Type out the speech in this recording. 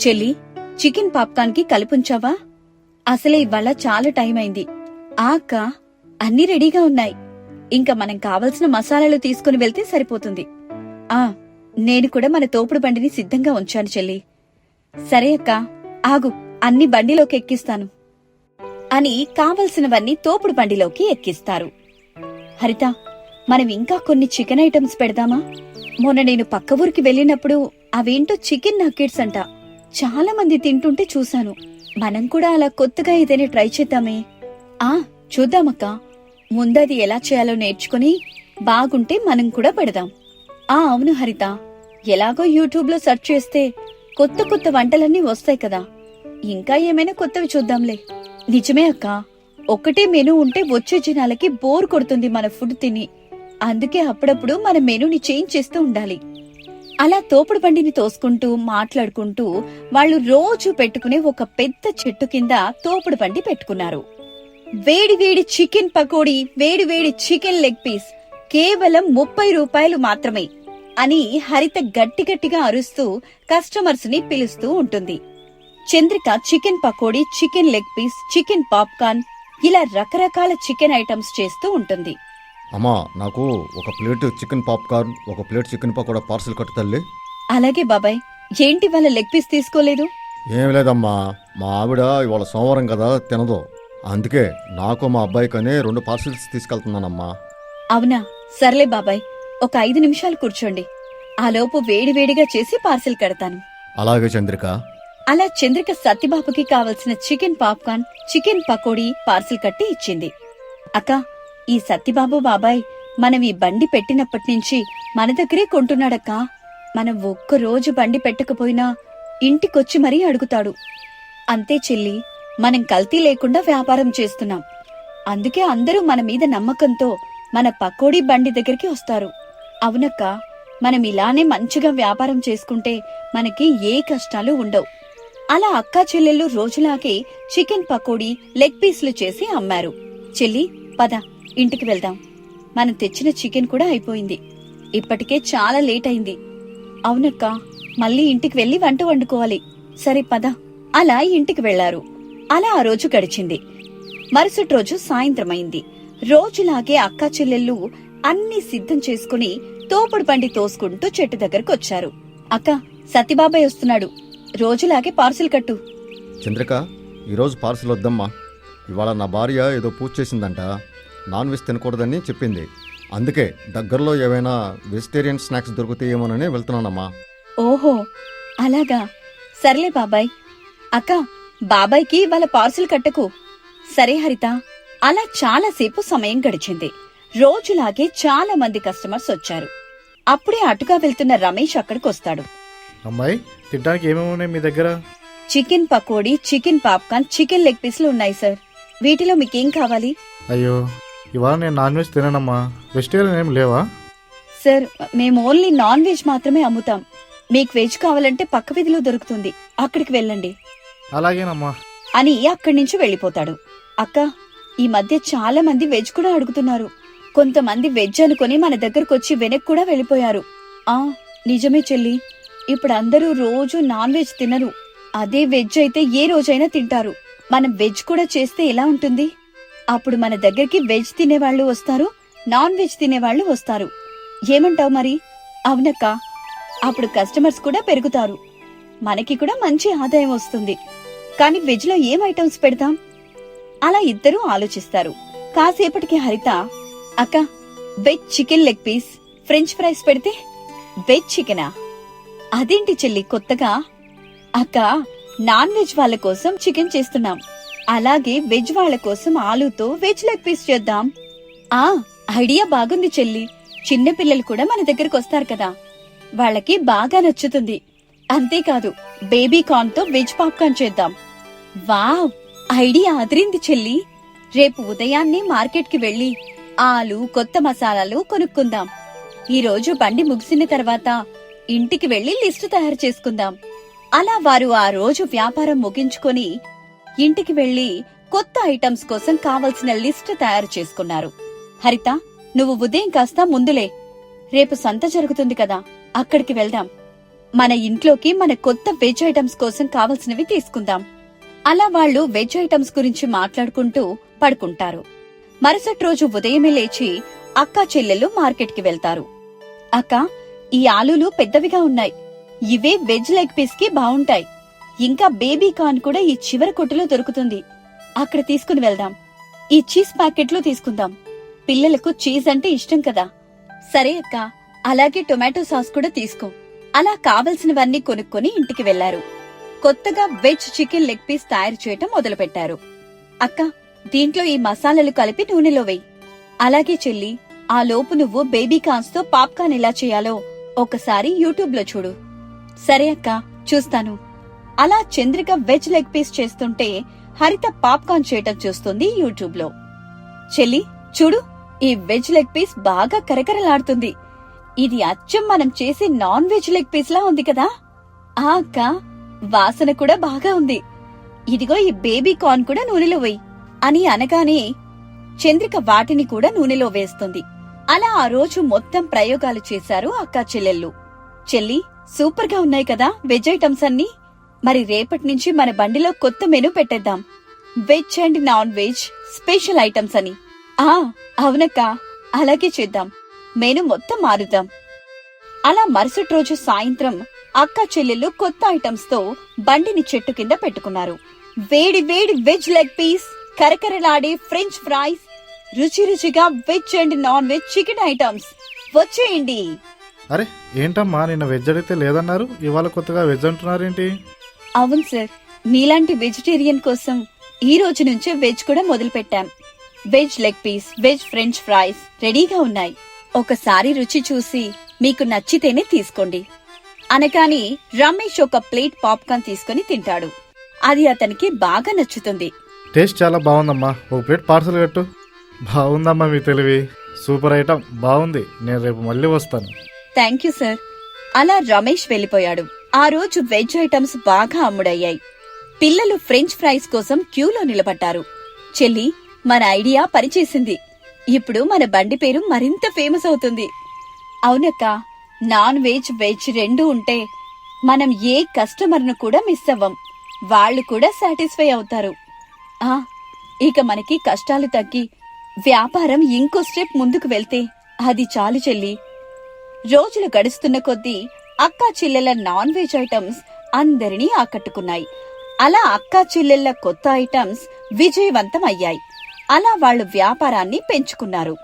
చెల్లి, chicken popcorn కి కలిపుంచావా? అసలే ఇవాళ చాలా టైం అయింది. అక్క, అన్నీ రెడీగా ఉన్నాయి. ఇంకా మనం కావలసిన మసాలాలు తీసుకుని వెళ్తే సరిపోతుంది. నేను కూడా మన తోపుడు బండిని సిద్ధంగా ఉంచాను చెల్లి. సరే అక్క, ఆగు, అన్ని బండిలోకి ఎక్కిస్తాను అని కావలసినవన్నీ తోపుడు బండిలోకి ఎక్కిస్తారు. హరిత, మనం ఇంకా కొన్ని చికెన్ ఐటమ్స్ పెడదామా? మొన్న నేను పక్క ఊరికి వెళ్ళినప్పుడు అవేంటో చికెన్ నగ్గెట్స్ అంట, చాలా మంది తింటుంటే చూశాను. మనం కూడా అలా కొత్తగా ఏదైనా ట్రై చేద్దామే? చూద్దామక్క. ముందది ఎలా చేయాలో నేర్చుకుని బాగుంటే మనం కూడా పెడదాం. అవును హరిత, ఎలాగో యూట్యూబ్లో సెర్చ్ చేస్తే కొత్త కొత్త వంటలన్నీ వస్తాయి కదా. ఇంకా ఏమైనా కొత్తవి చూద్దాంలే. నిజమే అక్క, ఒక్కటే మెనూ ఉంటే వచ్చే జనాలకి బోర్ కొడుతుంది మన ఫుడ్ తిని. అందుకే అప్పుడప్పుడు మన మెనూని చేంజ్ చేస్తూ ఉండాలి. అలా తోపుడు బండిని తోసుకుంటూ మాట్లాడుకుంటూ వాళ్ళు రోజు పెట్టుకునే ఒక పెద్ద చెట్టు కింద తోపుడు బండి పెట్టుకున్నారు. వేడి వేడి చికెన్ పకోడీ, వేడి వేడి చికెన్ లెగ్ పీస్ కేవలం 30 రూపాయలు మాత్రమే అని హరిత గట్టి గట్టిగా అరుస్తూ కస్టమర్స్ ని పిలుస్తూ ఉంటుంది. Chandrika chicken pakodi, chicken leg piece, chicken popcorn ఇలా రకరకాల చికెన్ ఐటమ్స్ చేస్తూ ఉంటుంది. అమ్మా, నాకు ఒక ప్లేట్ చికెన్ పాప్కార్న్, ఒక ప్లేట్ చికెన్ పకోడా పార్సిల్ కట్టు తల్లి. అలాగే బాబాయ్. ఏంటి వాళ్ళ లెగ్ పీస్ తీసుకోలేదు? ఏం లేదమ్మా, మా ఆవిడ ఇవాళ సోమవారం కదా తినదు. అందుకే నాకు మా అబ్బాయికని 2 పార్సిల్స్ తీసుకెళ్తున్నానమ్మా. అవునా, సర్లే బాబాయ్, ఒక 5 నిమిషాలు కూర్చోండి. ఆలోపు వేడివేడిగా చేసి పార్సిల్ కడతాను. అలాగే చంద్రిక. అలా చంద్రిక సత్యబాబుకి కావలసిన chicken popcorn, chicken pakodi parcel కట్టి ఇచ్చింది. అక్క, ఈ సత్యబాబు బాబాయ్ మనం ఈ బండి పెట్టినప్పటి నుంచి మన దగ్గరే కొంటున్నాడక్కా. మనం ఒక్కరోజు బండి పెట్టకపోయినా ఇంటికొచ్చి మరీ అడుగుతాడు. అంతే చెల్లి, మనం కల్తీ లేకుండా వ్యాపారం చేస్తున్నాం. అందుకే అందరూ మన మీద నమ్మకంతో మన పకోడీ బండి దగ్గరికి వస్తారు. అవునక్క, మనం ఇలానే మంచిగా వ్యాపారం చేసుకుంటే మనకి ఏ కష్టాలు ఉండవు. అలా అక్కా చెల్లెళ్ళు రోజులాగే చికెన్ పకోడీ, లెగ్ పీస్లు చేసి అమ్మారు. చెల్లి, పద, ఇంటికి వెళ్దాం. మనం తెచ్చిన చికెన్ కూడా అయిపోయింది. ఇప్పటికే చాలా లేట్ అయింది. అవునక్క, మళ్ళీ ఇంటికి వెళ్లి వంట వండుకోవాలి. సరే పద. అలా ఇంటికి వెళ్లారు. అలా ఆ రోజు గడిచింది. మరుసటి రోజు సాయంత్రమైంది. రోజులాగే అక్కా చెల్లెళ్ళు అన్నీ సిద్ధం చేసుకుని తోపుడు బండి తోసుకుంటూ చెట్టు దగ్గరకు వచ్చారు. అక్క, సత్యబాబాయ్ వస్తున్నాడు. రోజులాగే పార్సిల్ కట్టు. చంద్రిక, ఈరోజు పార్సిల్ వద్దమ్మా. ఇవాళ నా భార్య ఏదో పూజ చేసిందంట, నాన్ వెజ్ తినకూడదని చెప్పింది. అందుకే దగ్గరలో ఏవైనా వెజిటేరియన్ స్నాక్స్ దొరుకుతాయేమోనని వెళ్తున్నానమ్మా. ఓహో, అలాగా. సర్లే బాబాయ్. అక్క, బాబాయ్కి వాళ్ళ పార్సిల్ కట్టకు. సరే హరిత. అలా చాలాసేపు సమయం గడిచింది. రోజులాగే చాలా మంది కస్టమర్స్ వచ్చారు. అప్పుడే అటుగా వెళ్తున్న రమేష్ అక్కడికొస్తాడు. అమ్మాయి, తినడానికి ఏమేమి ఉన్నాయి మీ దగ్గర? Chicken pakodi, chicken popcorn, chicken leg పీస్లు ఉన్నాయి సార్. వీటిలో మీకేం కావాలి? అయ్యో, ఇవాళ నేను నాన్ వెజ్ తిననమ్మా. వెజిటేరియన్ ఏం లేవా? సార్, మేము ఓన్లీ నాన్ వెజ్ మాత్రమే అమ్ముతాం. మీకు వెజ్ కావాలంటే పక్క వీధిలో దొరుకుతుంది, అక్కడికి వెళ్ళండి అలాగేనమ్మా అని అక్కడి నుంచి వెళ్ళిపోతాడు. అక్క, ఈ మధ్య చాలా మంది వెజ్ కూడా అడుగుతున్నారు. కొంతమంది వెజ్ అనుకుని మన దగ్గరకొచ్చి వెనక్కి కూడా వెళ్ళిపోయారు. నిజమే చెల్లి, ఇప్పుడు అందరూ రోజు నాన్ వెజ్ తినరు. అదే వెజ్ అయితే ఏ రోజైనా తింటారు. మనం వెజ్ కూడా చేస్తే ఎలా ఉంటుంది? అప్పుడు మన దగ్గరికి వెజ్ తినేవాళ్లు వస్తారు, నాన్ వెజ్ తినేవాళ్లు వస్తారు. ఏమంటావు మరి? అవునక్క, అప్పుడు కస్టమర్స్ కూడా పెరుగుతారు, మనకి కూడా మంచి ఆదాయం వస్తుంది. కానీ వెజ్ లో ఏం ఐటమ్స్ పెడతాం? అలా ఇద్దరూ ఆలోచిస్తారు. కాసేపటికి హరిత, అక్క, veg chicken leg piece, French fries పెడితే? వెజ్ చికెనా? అదేంటి చెల్లి కొత్తగా? అక్క, నాన్ వెజ్ వాళ్ళ కోసం చికెన్ చేస్తున్నాం, అలాగే వెజ్ వాళ్ళ కోసం ఆలూతో వెజ్ లెగ్ పీస్ చేద్దాం. ఐడియా బాగుంది చెల్లి. చిన్నపిల్లలు కూడా మన దగ్గరకు వస్తారు కదా, వాళ్ళకి బాగా నచ్చుతుంది. అంతేకాదు, బేబీ కార్న్ తో వెజ్ పాప్కార్న్ చేద్దాం. వావ్, ఐడియా అదిరింది చెల్లి. రేపు ఉదయాన్నే మార్కెట్ కి వెళ్లి ఆలు, కొత్త మసాలాలు కొనుక్కుందాం. ఈ రోజు బండి ముగిసిన తర్వాత ఇంటికి వెళ్లి లిస్టు తయారు చేసుకుందాం. అలా వారు ఆ రోజు వ్యాపారం ముగించుకొని ఇంటికి వెళ్లి కొత్త ఐటమ్స్ కోసం కావలసిన లిస్టు తయారు చేసుకున్నారు. హరిత, నువ్వు ఉదయం కాస్త ముందులే. రేపు సంత జరుగుతుంది కదా, అక్కడికి వెళ్దాం. మన ఇంట్లోకి మన కొత్త వెజ్ ఐటమ్స్ కోసం కావలసినవి తీసుకుందాం. అలా వాళ్ళు వెజ్ ఐటమ్స్ గురించి మాట్లాడుకుంటూ పడుకుంటారు. మరుసటి రోజు ఉదయమే లేచి అక్కా చెల్లెళ్ళు మార్కెట్కి వెళ్తారు. అక్క, ఈ ఆలూలు పెద్దవిగా ఉన్నాయి. ఇవే వెజ్ లెగ్ పీస్ కి బావుంటాయి. ఇంకా బేబీ కార్న్ కూడా ఈ చివరి కొట్టులో దొరుకుతుంది. అక్కడ తీసుకుని వెళ్దాం. ఈ చీజ్ ప్యాకెట్లు తీసుకుందాం. పిల్లలకు చీజ్ అంటే ఇష్టం కదా. సరే అక్క, అలాగే టొమాటో సాస్ కూడా తీసుకో. అలా కావలసినవన్నీ కొనుక్కొని ఇంటికి వెళ్లారు. కొత్తగా వెజ్ చికెన్ లెగ్ పీస్ తయారు చేయటం మొదలుపెట్టారు. అక్క, దీంట్లో ఈ మసాలాలు కలిపి నూనెలో వెయ్యి. అలాగే చెల్లి, ఆ లోపు నువ్వు బేబీ కార్న్స్ తో పాప్కార్న్ ఎలా చేయాలో ఒకసారి యూట్యూబ్ లో చూడు. సరే అక్క, చూస్తాను. అలా చంద్రిక వెజ్ లెగ్ పీస్ చేస్తుంటే హరిత పాప్కార్న్ చేయటం చూస్తుంది యూట్యూబ్ లో. చెల్లి చూడు, ఈ వెజ్ లెగ్ పీస్ బాగా కరకరలాడుతుంది. ఇది అచ్చం మనం చేసే నాన్ వెజ్ లెగ్ పీస్ లా ఉంది కదా. ఆ అక్క, వాసన కూడా బాగా ఉంది. ఇదిగో ఈ బేబీ కార్న్ కూడా నూనెలో వెయ్యి అని అనగానే చంద్రిక వాటిని కూడా నూనెలో వేస్తుంది. అలా ఆ రోజు మొత్తం ప్రయోగాలు చేశారు అక్కా చెల్లెళ్ళు. చెల్లి, సూపర్ గా ఉన్నాయి కదా వెజ్ ఐటమ్స్ అన్ని. మరి రేపటి నుంచి మన బండిలో కొత్త మెనూ పెట్టేద్దాం. Veg and non veg special items అని. అవునక్క, అలాగే చేద్దాం. మెనూ మొత్తం మారుద్దాం. అలా మరుసటి రోజు సాయంత్రం అక్కా చెల్లెళ్ళు కొత్త ఐటమ్స్ తో బండిని చెట్టు కింద పెట్టుకున్నారు. వేడి వేడి వెజ్ లెగ్ పీస్, కరకరలాడే ఫ్రెంచ్ ఫ్రైస్, రుచి రుచిగా veg and non veg chicken items. వచ్చేయండి. అరే ఏంటమ్మా, నిన్న వెజ్ అడిగితే లేదన్నారు, ఇవాళ కొత్తగా వెజ్ అంటున్నారేంటి? అవును సార్, మీలాంటి వెజిటేరియన్ కోసం ఈ రోజు నుంచే వెజ్ కూడా మొదలు పెట్టాం. Veg leg piece, veg French fries రెడీగా ఉన్నాయి. ఒకసారి రుచి చూసి మీకు నచ్చితేనే తీసుకోండి అనగాని రమేష్ ఒక ప్లేట్ పాప్కార్న్ తీసుకుని తింటాడు. అది అతనికి బాగా నచ్చుతుంది. టేస్ట్ చాలా బాగుందమ్మా, ఒక ప్లేట్ పార్సల్ కట్టు. బాగుందమ్మా మీ తెలివి, సూపర్ ఐటమ్, బాగుంది. నేను రేపు మళ్ళీ వస్తాను. Thank you sir. అలా రమేష్ వెళ్లిపోయాడు. ఆ రోజు వెజ్ ఐటమ్స్ బాగా అమ్ముడయ్యాయి. పిల్లలు ఫ్రెంచ్ ఫ్రైస్ కోసం క్యూలో నిలబడ్డారు. చెల్లి, మన ఐడియా పనిచేసింది. ఇప్పుడు మన బండి పేరు మరింత ఫేమస్ అవుతుంది. అవునక్క, నాన్ వెజ్ వెజ్ రెండూ ఉంటే మనం ఏ కస్టమర్ను కూడా మిస్ అవ్వం. వాళ్ళు కూడా సాటిస్ఫై అవుతారు. ఇక మనకి కష్టాలు తగ్గి వ్యాపారం ఇంకో స్టెప్ ముందుకు వెళ్తే అది చాలు చెల్లి. రోజులు గడుస్తున్న కొద్దీ అక్కా చెల్లెళ్ల నాన్ వెజ్ ఐటమ్స్ అందరినీ ఆకట్టుకున్నాయి. అలా అక్కా చెల్లెళ్ల కొత్త ఐటమ్స్ విజయవంతం అయ్యాయి. అలా వాళ్ళు వ్యాపారాన్ని పెంచుకున్నారు.